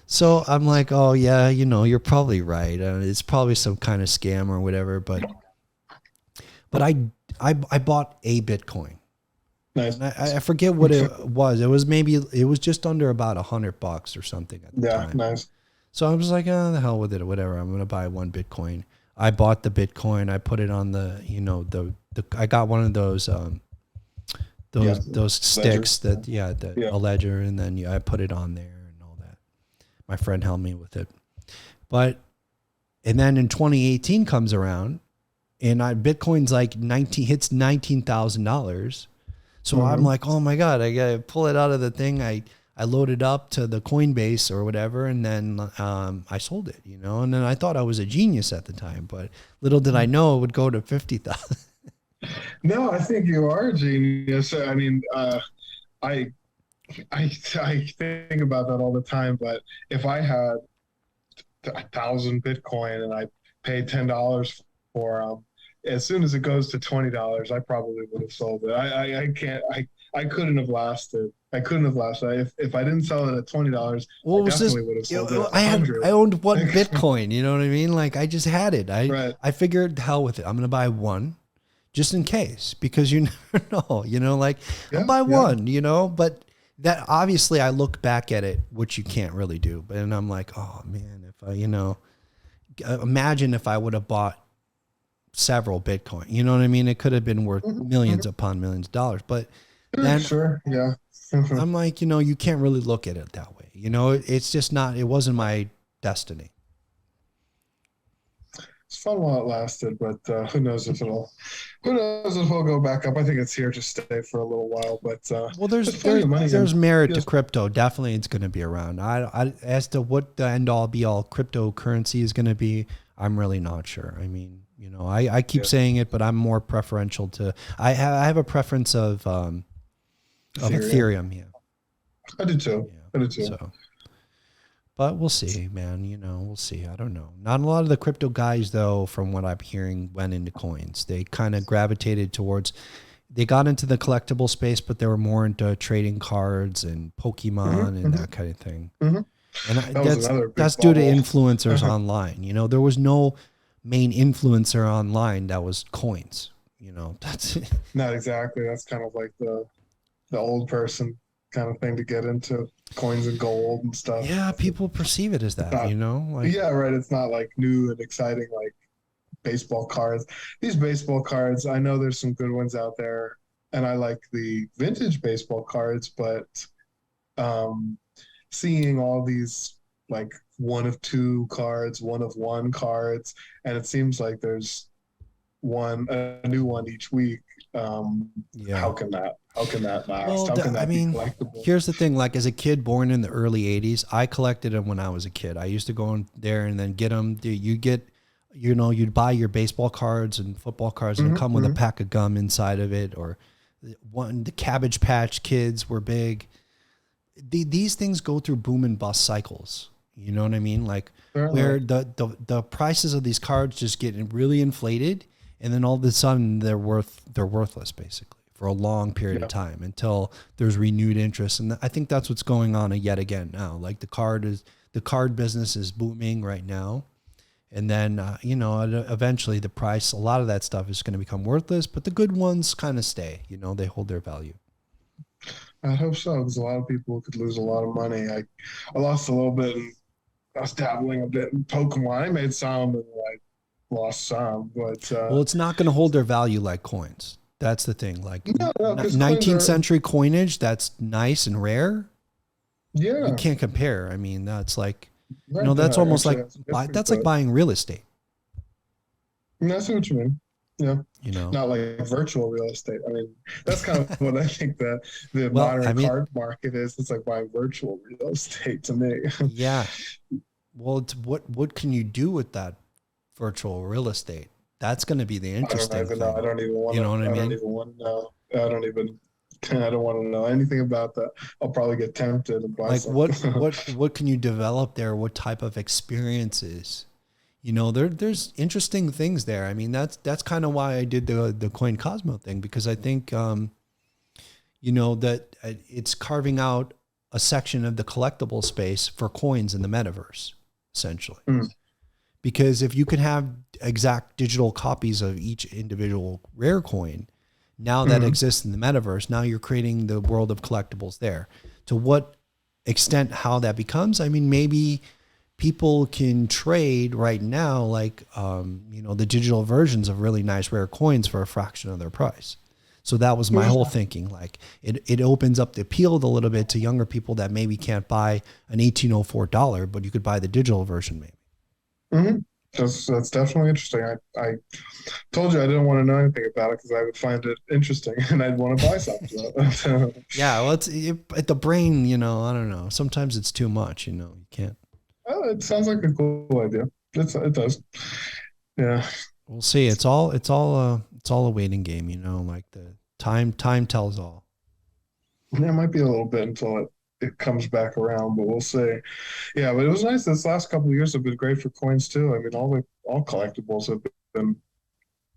So I'm like, oh yeah, you're probably right. It's probably some kind of scam or whatever. But I bought a Bitcoin. Nice. I forget what it was. It was just under about $100 or something at the time. Yeah, nice. So I was like, oh, the hell with it or whatever. I'm going to buy one Bitcoin. I bought the Bitcoin. I put it on I got one of those sticks a ledger. And then I put it on there and all that. My friend helped me with it. And then in 2018 comes around and Bitcoin's like hits $19,000. So I'm like, oh my God, I got to pull it out of the thing. I loaded up to the Coinbase or whatever, and then I sold it, you know, and then I thought I was a genius at the time, but little did I know it would go to 50,000. No, I think you are a genius. I mean, I I think about that all the time. But if I had 1,000 Bitcoin and I paid $10 for them, as soon as it goes to $20, I probably would have sold it. I can't. I couldn't have lasted. I couldn't have lasted. If I didn't sell it at $20, Well, it I was just, definitely would have sold you know, it at 100. I owned one Bitcoin, you know what I mean? Like I just had it. Right. I figured the hell with it. I'm going to buy one just in case, because you never know, you know, like I'll buy one, you know, but that obviously I look back at it, which you can't really do. But and I'm like, oh man, if I, you know, imagine if I would have bought several Bitcoin, you know what I mean? It could have been worth millions upon millions of dollars, but then Sure. Yeah. I'm like, you know, you can't really look at it that way. You know, it's just not, it wasn't my destiny. It's fun while it lasted, but who knows if it'll go back up. I think it's here to stay for a little while, but Well, money there's merit to yes. crypto. Definitely, it's going to be around. I as to what the end all be all cryptocurrency is going to be, I'm really not sure. I mean, you know, I keep saying it, but I'm more preferential to. I have a preference of Ethereum. Yeah, I do too. yeah. I do too. So, but we'll see, man. You know, we'll see. I don't know. Not a lot of the crypto guys, though, from what I'm hearing, went into coins. They kind of gravitated towards. They got into the collectible space, but they were more into trading cards and Pokemon and that kind of thing. And that's due to influencers online. You know, there was no main influencer online that was coins. You know, that's it. Not exactly. That's kind of like the old person kind of thing to get into coins and gold and stuff. Yeah, people perceive it as that, you know? Like, yeah, right. It's not like new and exciting like baseball cards. These baseball cards, I know there's some good ones out there, and I like the vintage baseball cards, but seeing all these like one of two cards, one of one cards, and it seems like there's a new one each week. How can that last? well, How can that I be mean, collectible? here's the thing. Like as a kid born in the early 80s, I collected them when I was a kid. I used to go in there and then get them. You'd buy your baseball cards and football cards and come with a pack of gum inside of it, or the Cabbage Patch Kids were big. These things go through boom and bust cycles. You know what I mean? Like where the prices of these cards just get really inflated, and then all of a sudden they're worthless basically for a long period of time until there's renewed interest. And I think that's what's going on yet again now. Like the card business is booming right now. And then, eventually the price, a lot of that stuff is going to become worthless, but the good ones kind of stay, you know, they hold their value. I hope so, because a lot of people could lose a lot of money. I lost a little bit, and I was dabbling a bit in Pokemon. I made some, and I lost some, but well, it's not going to hold their value like coins. That's the thing. Like 19th century coinage, that's nice and rare. Yeah, you can't compare. I mean, that's like, that's almost that's like buying real estate. That's what you mean. Yeah. You know, not like virtual real estate. I mean, that's kind of what I think the modern card market is. It's like buying virtual real estate to me. Yeah. Well, what can you do with that virtual real estate? That's going to be the interesting thing. I don't even want to. You know what I mean? I don't even want to know. I don't want to know anything about that. I'll probably get tempted and buy something. What can you develop there? What type of experiences? You know, there's interesting things there. I mean, that's kind of why I did the Coin Cosmo thing, because I think, that it's carving out a section of the collectible space for coins in the metaverse, essentially. Because if you can have exact digital copies of each individual rare coin, now that exists in the metaverse, now you're creating the world of collectibles there. To what extent, how that becomes, I mean, maybe people can trade right now, like, the digital versions of really nice rare coins for a fraction of their price. So that was my whole thinking. Like it opens up the appeal a little bit to younger people that maybe can't buy an $1804, but you could buy the digital version maybe. That's definitely interesting. I told you I didn't want to know anything about it because I would find it interesting and I'd want to buy some. So, Yeah, well, the brain, I don't know. Sometimes it's too much, you can't. well, it sounds like a cool idea. It does. Yeah. We'll see. It's all a waiting game, like the time tells all. Yeah, it might be a little bit until it comes back around, but we'll see. Yeah, but it was nice. This last couple of years have been great for coins too. I mean, all collectibles been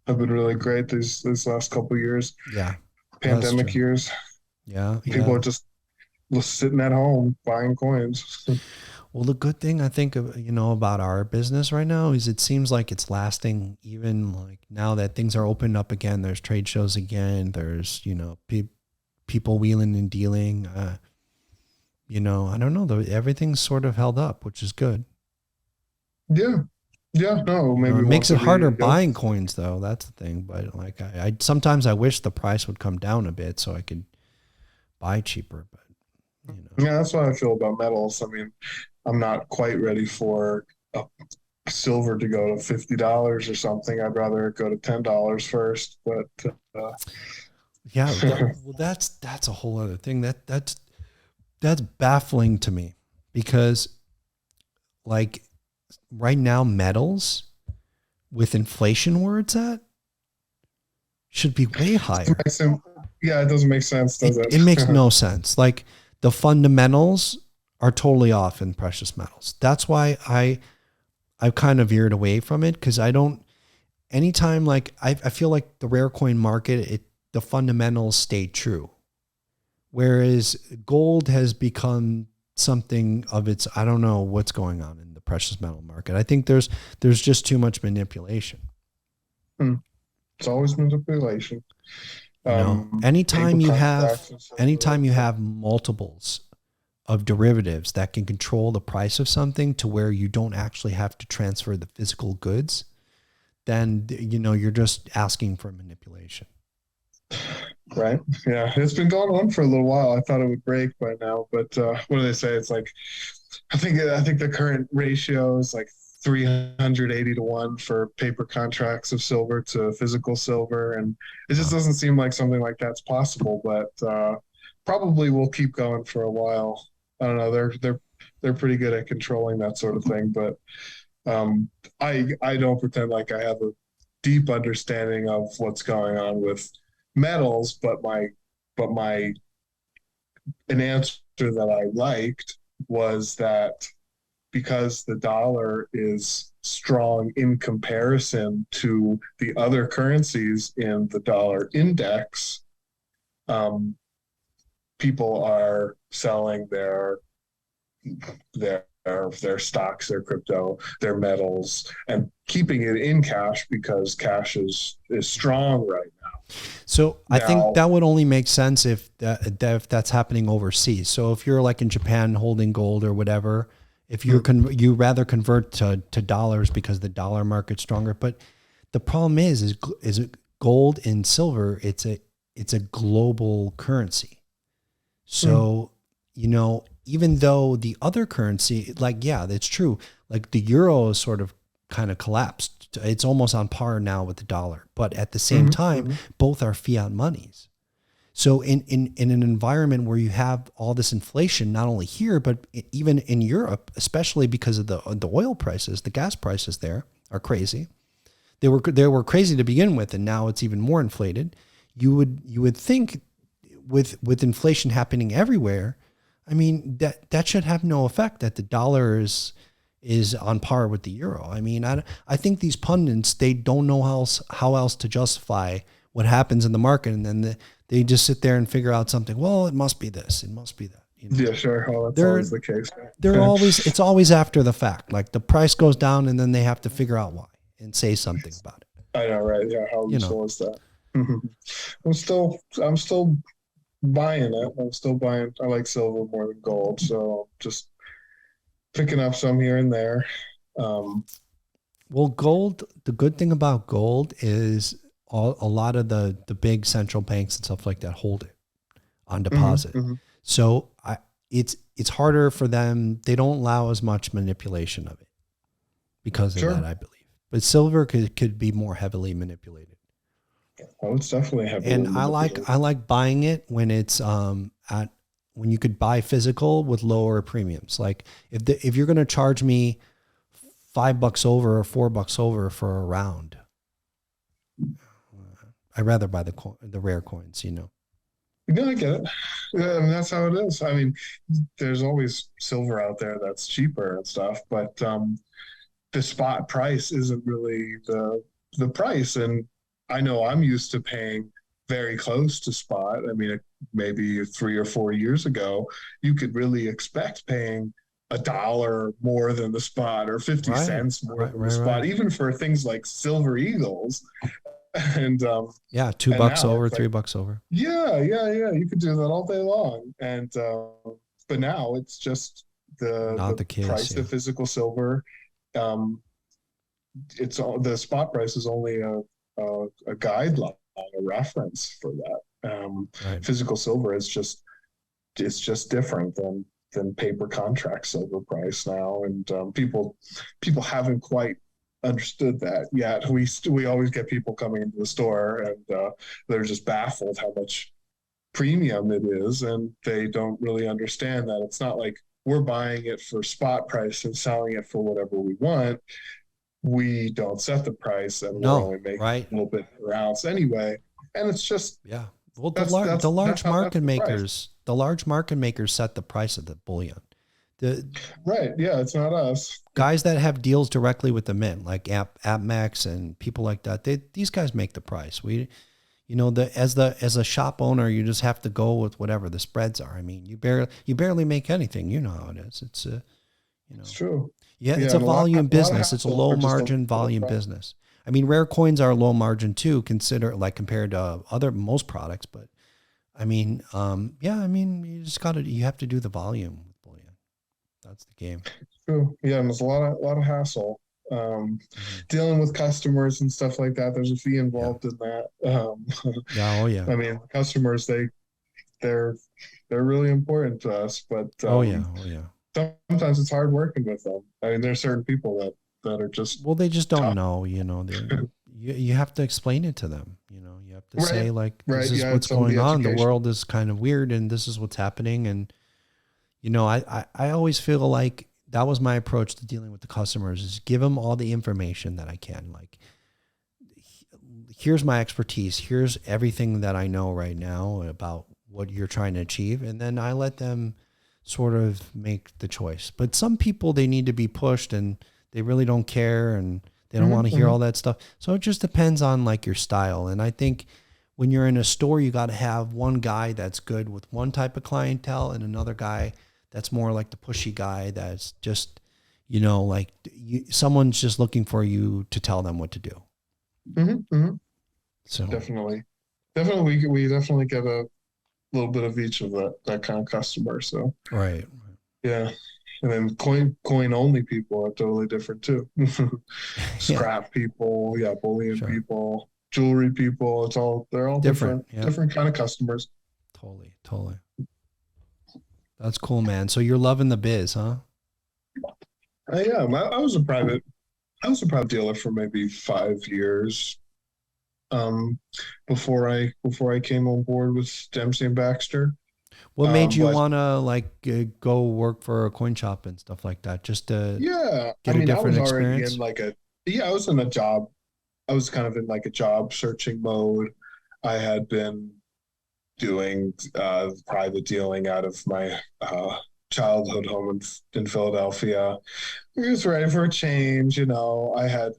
have been really great these last couple of years. Yeah, that's Pandemic true. years, Yeah, people yeah. are just sitting at home buying coins. Well, the good thing I think about our business right now is it seems like it's lasting even like now that things are opened up again. There's trade shows again. There's people wheeling and dealing. I don't know though. Everything's sort of held up, which is good. Yeah, yeah. No, It maybe makes once it every harder buying coins though. That's the thing. But like I sometimes I wish the price would come down a bit so I could buy cheaper. But yeah, that's what I feel about metals. I mean, I'm not quite ready for a silver to go to $50 or something. I'd rather it go to $10 first. But uh, yeah, well, that's a whole other thing. That's baffling to me because like right now metals with inflation where it's at should be way higher. yeah, it doesn't make sense, does It it? makes no sense. Like the fundamentals are totally off in precious metals. That's why I've kind of veered away from it because I don't anytime like I feel like the rare coin market, the fundamentals stay true. Whereas gold has become something of its, I don't know what's going on in the precious metal market. I think there's just too much manipulation. Hmm. It's always manipulation. Anytime Paper you contracts have and stuff like anytime you that. have multiples of derivatives that can control the price of something to where you don't actually have to transfer the physical goods, then you're just asking for manipulation. Right. Yeah. It's been going on for a little while. I thought it would break by now, but what do they say? It's like I think the current ratio is like 380 to 1 for paper contracts of silver to physical silver. And it just Wow. doesn't seem like something like that's possible, but probably will keep going for a while. I don't know. They're pretty good at controlling that sort of thing, but I don't pretend like I have a deep understanding of what's going on with metals, but my an answer that I liked was that because the dollar is strong in comparison to the other currencies in the dollar index, um, people are selling their stocks, their crypto, their metals, and keeping it in cash because cash is strong right So I think now. that would only make sense if that's happening overseas. So if you're like in Japan holding gold or whatever, if you're you rather convert to dollars because the dollar market's stronger. But the problem is gold and silver. It's a global currency. So even though the other currency, like yeah, that's true. Like the euro is sort of kind of collapsed. It's almost on par now with the dollar. But at the same time, both are fiat monies. So in an environment where you have all this inflation, not only here, but even in Europe, especially because of the oil prices, the gas prices there are crazy. They were crazy to begin with, and now it's even more inflated. You would think with inflation happening everywhere, I mean that should have no effect that the dollar is on par with the euro. I mean, I think these pundits, they don't know how else to justify what happens in the market. And then they just sit there and figure out something. Well, it must be this. It must be that. Yeah, sure. Well, that's They're, always the case. it's always after the fact. Like the price goes down and then they have to figure out why and say something about it. I know, right? Yeah, how useful is that? I'm still buying it. I'm still buying. I like silver more than gold, so just picking up some here and there. Um, Well, gold, the good thing about gold is a lot of the big central banks and stuff like that hold it on deposit. mhm. So it's harder for them. They don't allow as much manipulation of it because of Sure. that, I believe. but silver could be more heavily manipulated. Oh, it's definitely heavily And manipulated. I like buying it when it's when you could buy physical with lower premiums. Like if you're going to charge me $5 over or $4 over for a round, I'd rather buy the rare coins, you know. No, I get it. Yeah, I mean, that's how it is. I mean, there's always silver out there that's cheaper and stuff, but the spot price isn't really the price. And I know I'm used to paying very close to spot. I mean, maybe 3 or 4 years ago, you could really expect paying $1 more than the spot or 50 cents more than the spot, even for things like silver eagles. And yeah, $2 over, like, $3 over. Yeah. You could do that all day long. And but now it's just the case, price of physical silver. It's all, the spot price is only a guideline, a reference for that. Physical silver is just different than paper contract silver price now, and people haven't quite understood that yet. We always get people coming into the store and they're just baffled how much premium it is, and they don't really understand that it's not like we're buying it for spot price and selling it for whatever we want. We don't set the price, and we're only making a little bit per ounce anyway. And it's just well, the large market makers set the price of the bullion. It's not us. Guys that have deals directly with the mint, like AppMax and people like that, these guys make the price. As a shop owner, you just have to go with whatever the spreads are. I mean, you barely make anything. You know how it is. It's it's true. Yeah, it's a volume business. It's a low margin volume business. I mean, rare coins are low margin too, compared to most products. But I mean, you have to do the volume with bullion. That's the game. True. Yeah, and there's a lot of hassle dealing with customers and stuff like that. There's a fee involved in that. I mean, customers they're really important to us, but sometimes it's hard working with them. I mean, there's certain people that are just they just don't know. You have to explain it to them. You have to say this is what's going on. The world is kind of weird, and this is what's happening. And I always feel like that was my approach to dealing with the customers: is give them all the information that I can. Like, here's my expertise. Here's everything that I know right now about what you're trying to achieve, and then I let them sort of make the choice. But some people, they need to be pushed, and they really don't care, and they don't want to hear all that stuff. So it just depends on like your style. And I think when you're in a store, you got to have one guy that's good with one type of clientele and another guy that's more like the pushy guy that's just, someone's just looking for you to tell them what to do. So definitely we definitely get a little bit of each of that kind of customer. So yeah. And then coin only people are totally different too. Scrap people, bullion people, jewelry people. They're all different kind of customers. Totally. That's cool, man. So you're loving the biz, huh? I am. I was a private dealer for maybe 5 years. Before I came on board with Dempsey and Baxter. What made you want to go work for a coin shop and stuff like that? Just to get a different experience? I was in a job. I was kind of in like a job searching mode. I had been doing private dealing out of my childhood home in Philadelphia. I was ready for a change. I had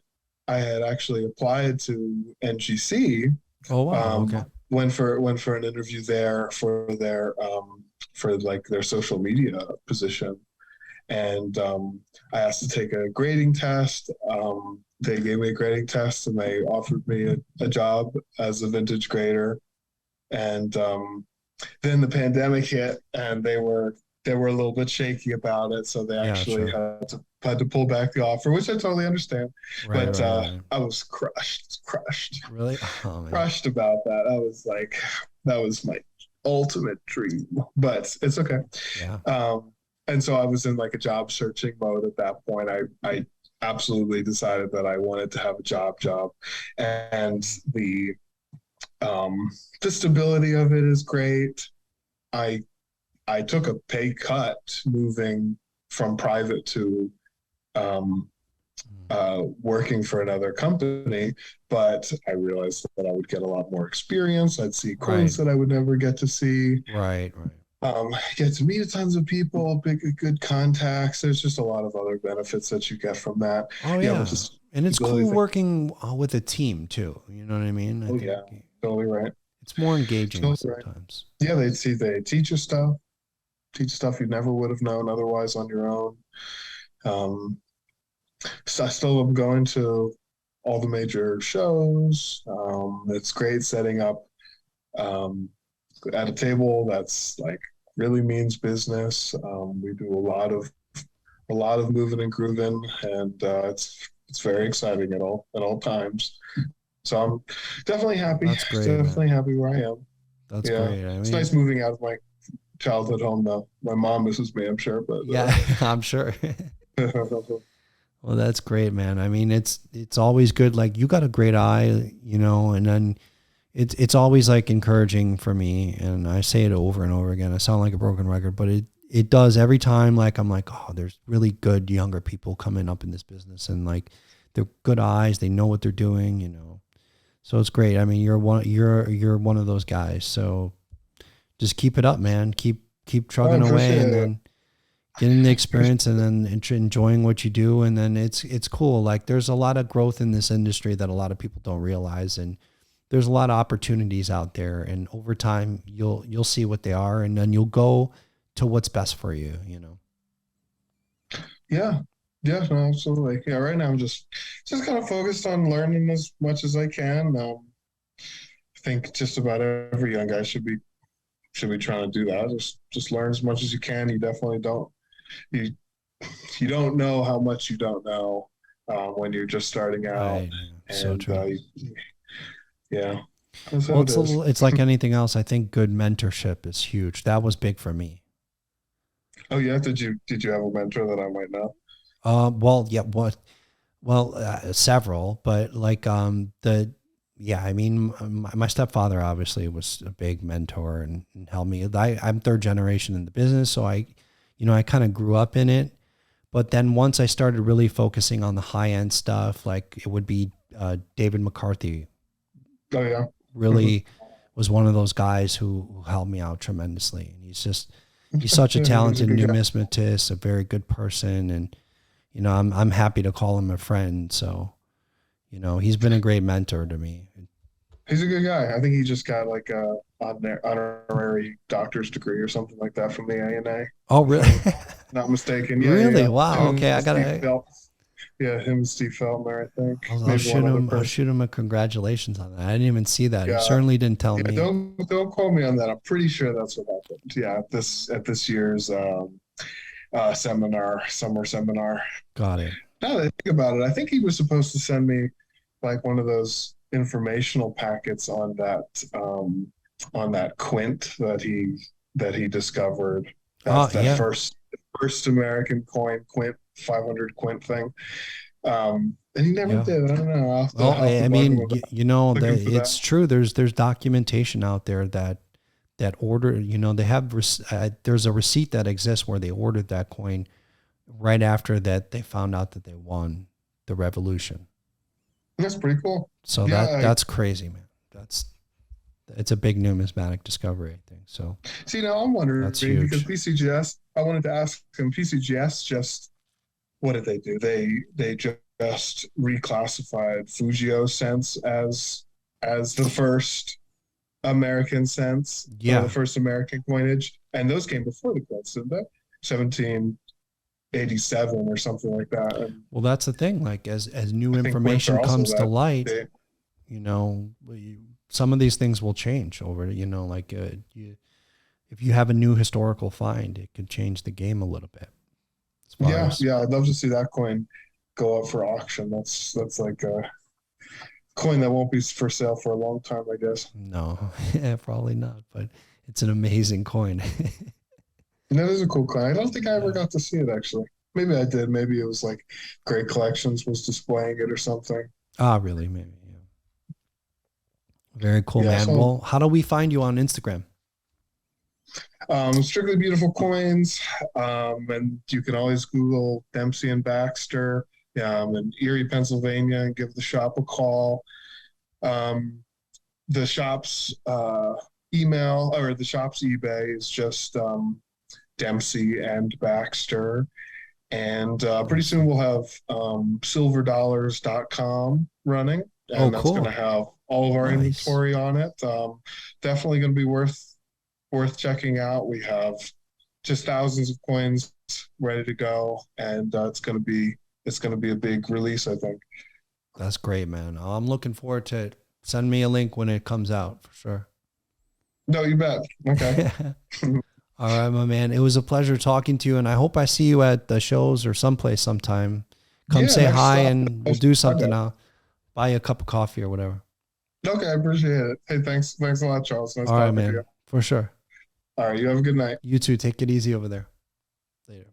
actually applied to NGC. Oh wow! Okay. Went for an interview there for their social media position, and I asked to take a grading test. They gave me a grading test, and they offered me a job as a vintage grader. And then the pandemic hit, and they were a little bit shaky about it, so they actually had to pull back the offer, which I totally understand. I was crushed. Really? Crushed about that. I was like, that was my ultimate dream, but it's okay. Yeah. And so I was in like a job searching mode at that point. I absolutely decided that I wanted to have a job, and um, the stability of it is great. I I took a pay cut moving from private to um, working for another company, but I realized that I would get a lot more experience. I'd see Right. coins that I would never get to see. Right. Right. Get to meet tons of people, big good contacts. There's just a lot of other benefits that you get from that. Oh Yeah, but yeah. just And it's ability cool thing. working with a team too. You know what I mean? I Oh think yeah, totally right. it's more engaging Totally right. sometimes. Yeah, they teach stuff you never would have known otherwise on your own. Um, so I still am going to all the major shows. It's great setting up um, at a table that's like really means business. We do a lot of moving and grooving, and it's very exciting at all times. So I'm That's great, man. definitely happy where I am. That's Yeah, great. I it's mean, nice moving out of my childhood home though. My mom misses me, I'm sure, but yeah, I'm sure. uh, Well, that's great, man. I mean, it's always good. Like you got a great eye, you know, and then it's always like encouraging for me. And I say it over and over again. I sound like a broken record, but it does every time. Like I'm like, oh, there's really good younger people coming up in this business, and like they're good eyes. They know what they're doing, you know. So it's great. I mean, you're one of those guys. So just keep it up, man. Keep I trugging away, appreciate and it. then getting the Appreciate experience, and then enjoying what you do. And then it's cool. Like there's a lot of growth in this industry that a lot of people don't realize. And there's a lot of opportunities out there. And over time you'll see what they are. And then you'll go to what's best for you, you know? Yeah. Yeah, no, absolutely. Yeah, right now I'm just kind of focused on learning as much as I can. I think just about every young guy should be trying to do that. Just learn as much as you can. You you don't know how much you don't know when you're just starting out, Right. So and true. yeah, that's how Well, it is. it's like anything else. I think good mentorship is huge. That was big for me. Oh yeah, did you have a mentor that I might know? Well, yeah, well, several, but like, yeah, I mean, my stepfather obviously was a big mentor, and helped me. I'm third generation in the business. So you know, I kind of grew up in it, but then once I started really focusing on the high end stuff, like it would be, David McCarthy Oh yeah. Hmm. really was one of those guys who helped me out tremendously. And he's such a Yeah, he's a talented good guy. numismatist, a very good person. And, you know, I'm happy to call him a friend. So, you know, he's been a great mentor to me. He's a good guy. I think he just got like a honorary doctor's degree or something like that from the ANA, Oh, if really? I'm not mistaken. Yeah, yeah, Really? yeah. Wow. Him Okay. I and Steve gotta, Felt. Yeah, him and Steve Feltner, I think. I'll Maybe one other I'll person. shoot him a congratulations on that. I didn't even see that. He Yeah, certainly didn't tell yeah. me. Don't quote me on that. I'm pretty sure that's what happened. Yeah, at this year's seminar, summer seminar. Got it. Now that I think about it, I think he was supposed to send me like one of those informational packets on that quint that he discovered. Oh, That yeah. first American coin quint 500 quint thing. And he never Yeah. did. I don't know. Well, I'll have to I bug him mean, about you know, looking for that. it's true. There's documentation out there that order, you know, they have, there's a receipt that exists where they ordered that coin right after that they found out that they won the revolution. That's pretty cool. So Yeah. that's crazy, man. It's a big numismatic discovery, I think. So See, now I'm wondering that's because huge. PCGS. I wanted to ask him. PCGS just what did they do? They just reclassified Fujio cents as the first American cents or the Yeah. first American coinage, and those came before the coins, didn't they? 1787 or something like that. And Well, that's the thing. Like as new I think quints are information also comes to that light, date. you know, some of these things will change over, you know, like, if you have a new historical find, it could change the game a little bit as far Yeah, as, yeah, I'd love to see that coin go up for auction. That's like a coin that won't be for sale for a long time, I guess. no, yeah, probably not, but it's an amazing coin. And that is a cool coin. I don't think I ever Yeah. got to see it actually. Maybe I did. Maybe it was like Great Collections was displaying it or something. Ah, really? Maybe. Yeah. Very cool, Yeah. man. So Well, how do we find you on Instagram? Strictly Beautiful Coins, and you can always Google Dempsey and Baxter in Erie, Pennsylvania, and give the shop a call. Um, the shop's email or the shop's eBay is just Dempsey and Baxter. And pretty soon we'll have silverdollars.com running, Oh, and that's going to cool. have all of our Nice. inventory on it. Definitely going to be worth checking out. We have just thousands of coins ready to go, and it's going to be a big release, I think. That's great, man. I'm looking forward to it. Send me a link when it comes out for sure. No, you bet. Okay. All right, my man. It was a pleasure talking to you, and I hope I see you at the shows or someplace sometime. Come Yeah, say next hi, stop. and we'll Next do stop. something. I'll buy you a cup of coffee or whatever. Okay, I appreciate it. Hey, thanks a lot, Charles. Nice All right, talking to you. man. For sure. All right, you have a good night. You too. Take it easy over there. Later.